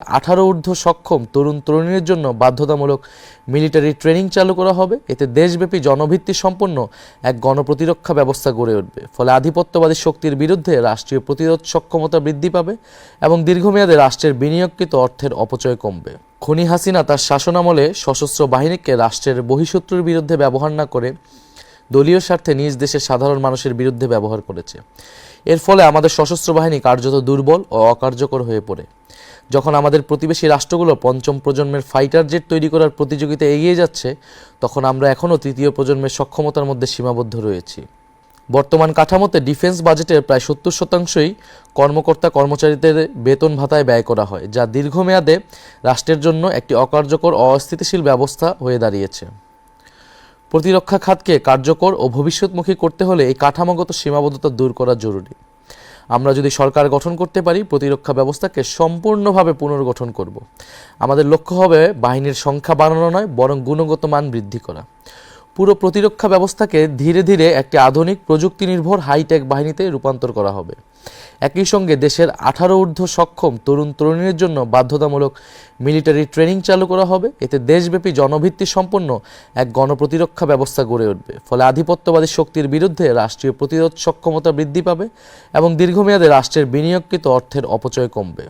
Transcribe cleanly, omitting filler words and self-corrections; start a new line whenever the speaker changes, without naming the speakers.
18 ঊর্ধ্ব সক্ষম তরুণ তরুণীদের জন্য বাধ্যতামূলক মিলিটারি ট্রেনিং চালু করা হবে। এতে দেশব্যাপী জনভিত্তি সম্পন্ন এক গণপ্রতিরক্ষা ব্যবস্থা গড়ে উঠবে। ফলে আধিপত্যবাদী শক্তির বিরুদ্ধে রাষ্ট্রীয় প্রতিরোধ সক্ষমতা বৃদ্ধি পাবে এবং দীর্ঘমেয়াদে রাষ্ট্রের বিনিয়োগকৃত অর্থের অপচয় কমবে। খনি হাসিনা তার শাসনামলে সশস্ত্র বাহিনীকে রাষ্ট্রের বহিঃশত্রুর বিরুদ্ধে ব্যবহার না করে দলীয় স্বার্থে নিজ দেশের সাধারণ মানুষের বিরুদ্ধে ব্যবহার করেছে। এর ফলে আমাদের সশস্ত্র বাহিনী কার্যত দুর্বল ও অকার্যকর হয়ে পড়ে। যখন আমাদের প্রতিবেশী রাষ্ট্রগুলো পঞ্চম প্রজন্মের ফাইটার জেট তৈরি করার প্রতিযোগিতায় এগিয়ে যাচ্ছে, তখন আমরা এখনও তৃতীয় প্রজন্মের সক্ষমতার মধ্যে সীমাবদ্ধ রয়েছি। বর্তমান কাঠামোতে ডিফেন্স বাজেটের প্রায় 70% কর্মকর্তা কর্মচারীদের বেতন ভাতায় ব্যয় করা হয়, যা দীর্ঘমেয়াদে রাষ্ট্রের জন্য একটি অকার্যকর ও অস্থিতিশীল ব্যবস্থা হয়ে দাঁড়িয়েছে। প্রতিরক্ষা খাতকে কার্যকর ও ভবিষ্যৎমুখী করতে হলে এই কাঠামোগত সীমাবদ্ধতা দূর করা জরুরি। আমরা যদি সরকার গঠন করতে পারি, প্রতিরক্ষা ব্যবস্থাকে সম্পূর্ণভাবে পুনর্গঠন করব। আমাদের লক্ষ্য হবে বাহিনীর সংখ্যা বাড়ানো নয়, বরং গুণগত মান বৃদ্ধি করা। পুরো প্রতিরক্ষা ব্যবস্থাকে ধীরে ধীরে একটি আধুনিক প্রযুক্তি নির্ভর হাইটেক বাহিনীতে রূপান্তর করা হবে। একই সঙ্গে দেশের 18 ঊর্ধ্ব সক্ষম তরুণ তরুণীদের জন্য বাধ্যতামূলক মিলিটারি ট্রেনিং চালু করা হবে। এতে দেশব্যাপী জনভিত্তি সম্পন্ন এক গণপ্রতিরক্ষা ব্যবস্থা গড়ে উঠবে। ফলে আধিপত্যবাদী শক্তির বিরুদ্ধে রাষ্ট্রীয় প্রতিরোধ সক্ষমতা বৃদ্ধি পাবে এবং দীর্ঘমেয়াদে রাষ্ট্রের বিনিয়োগকৃত অর্থের অপচয় কমবে।